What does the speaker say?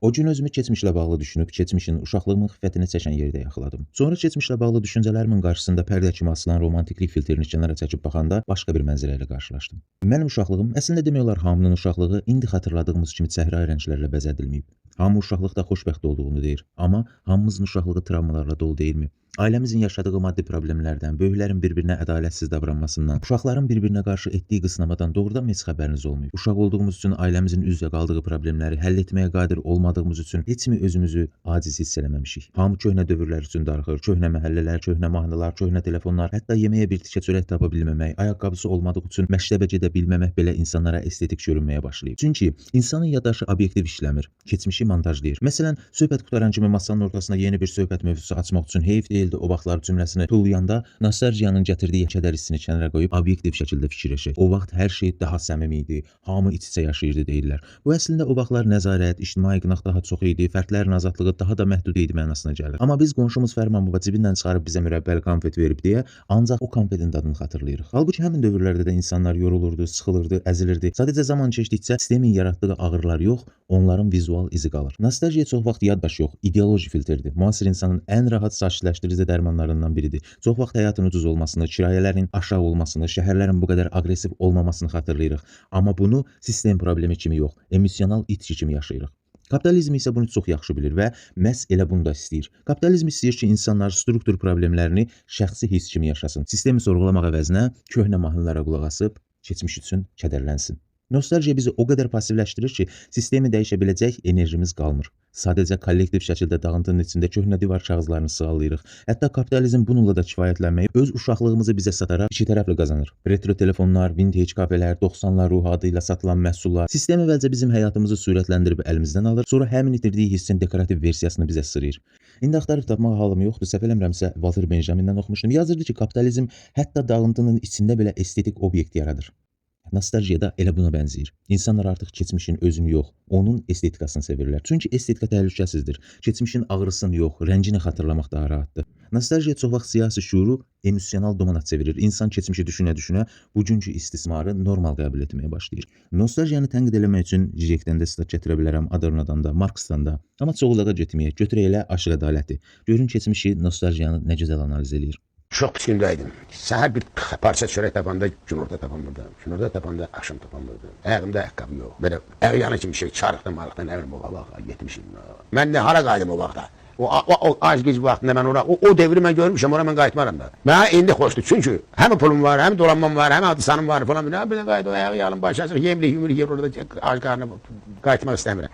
O gün özümü keçmişlə bağlı düşünüb, keçmişin uşaqlığımın xiffətini çəkən yerdə yaxaladım. Sonra keçmişlə bağlı düşüncələrimin qarşısında pərdə kimi asılan romantiklik filtrini kənara çəkib baxanda başqa bir mənzərə ilə qarşılaşdım. Mənim uşaqlığım, əslində demək olar hamının uşaqlığı indi xatırladığımız kimi səhra rənglərlə bəzədilməyib. Hamı uşaqlıqda xoşbəxt olduğunu deyir, amma hamımızın uşaqlığı travmalarla dolu deyilmi? Ailəmizin yaşadığı maddi problemlərdən, böyüklərin bir-birinə ədalətsiz davranmasından, uşaqların bir-birinə qarşı etdiyi qısnamadan doğrudan heç xəbəriniz olmayıb. Uşaq olduğumuz üçün ailəmizin üzə qaldığı problemləri həll etməyə qadir olmadığımız üçün heç mi özümüzü aciz hiss eləməmişik. Hamı köhnə dövrlər üçün darıxır, köhnə məhəllələr, köhnə mahnılar, köhnə telefonlar, hətta yeməyə bir tikə çörək tapa bilməmək, ayaqqabısı olmadığı üçün məktəbə gedə bilməmək belə insanlara estetik görünməyə başlayıb. Çünki insanın yaddaşı obyektiv işləmir, keçmişi montajlayır. Məsələn, söhbət qutaran kimi masanın ortasına yeni bir söhbət mövzusu açmaq üçün heyf deyildi o vaxtlar cümləsini tullayanda nostalgiyanın gətirdiyi kədər hissini kənara qoyub obyektiv şəkildə fikirləşək. O vaxt hər şey daha səmimi idi, hamı iç-içə yaşayırdı deyirlər. Bu əslində o vaxtlar nəzarət, ictimai qınaq daha çox idi, fərdlərin azadlığı daha da məhdud idi mənasına gəlir. Amma biz qonşumuz Fərman baba cibindən çıxarıb bizə mürəbbəli konfet verib deyə ancaq o konfetin dadını xatırlayırıq. Halbuki həmin dövrlərdə də insanlar yorulurdu, sıxılırdı, əzilirdi. Sadəcə zaman keçdikcə sistemin yaratdığı ağrılar yox, onların vizual izi qalır. Nostalgiya çox vaxt yaddaş yox, ideoloji filtrdir. Müasir insanın ən rahat sakitləşdirici dərmanlarından biridir. Çox vaxt həyatın ucuz olmasını, kirayələrin aşağı olmasını, şəhərlərin bu qədər aqressiv olmamasını xatırlayırıq. Amma bunu sistem problemi kimi yox, emosional itki kimi yaşayırıq. Kapitalizm isə bunu çox yaxşı bilir və məhz elə bunu da istəyir. Kapitalizm istəyir ki, insanlar struktur problemlərini şəxsi hiss kimi yaşasın. Sistemi sorğulamaq əvəzinə köhnə mahnılara qulaq asıb, keçmiş üçün kədərlənsin. Nostalgiya bizi o qədər passivləşdirir ki, sistemi dəyişə biləcək enerjimiz qalmır. Sadəcə kollektiv şəkildə dağıntının içində köhnə divar kağızlarını sığallayırıq. Hətta kapitalizm bununla da kifayətlənməyib, öz uşaqlığımızı bizə sataraq iki tərəfli qazanır. Retro telefonlar, vintage kafelər, 90'lar ruhu adı ilə satılan məhsullar sistem əvvəlcə bizim həyatımızı sürətləndirib əlimizdən alır, sonra həmin itirdiyi hissin dekorativ versiyasını bizə sırıyır. İndi axtarıb tapmaq halım yoxdur, səhv eləmirəmsə Walter Benjamin'dən oxumuşdum. Yazırdı ki, kapitalizm hətta dağıntının içində belə estetik obyekt yaradır. Nostalgiya da elə buna bənzəyir. İnsanlar artıq keçmişin özünü yox, onun estetikasını sevirlər. Çünki estetika təhlükəsizdir. Keçmişin ağrısını yox, rəngini xatırlamaq daha rahatdır. Nostalgiya çox vaxt siyasi şuuru emosional dominat çevirir. İnsan keçmişi düşünə-düşünə bugünkü istismarı normal qəbul etməyə başlayır. Nostalgiyanı tənqid eləmək üçün Zizekdən də sitat gətirə bilərəm, Adornodan da, Marksdan da. Amma çoğulluğa getməyək, götürək elə aşıq ədaləti. Görün keçmişi nostalgiyanı nə gözəl analiz eləyir. Çox pis gündəydim. Səhər bir parça çörək tapanda günorta tapamırdım. Günorta tapanda axşam tapamırdım. Ayağımda ayaqqabı yox. Belə əyanı kimi şey çarıqdan marıqdan əvrim o vaxt getmişim. Mən də hara qayıdım o vaxtda? O az gec vaxtında mən ora o devri mən görmüşəm, ora mən qayıtmaram da. Mənə indi xoşdur. Çünki həm pulum var, həm dolanmam var, həm adı sanım var falan. Bir də qayıt o ayağı yalın başa yemli yumur yer orada ac qarnına qayıtmaq istəmirəm.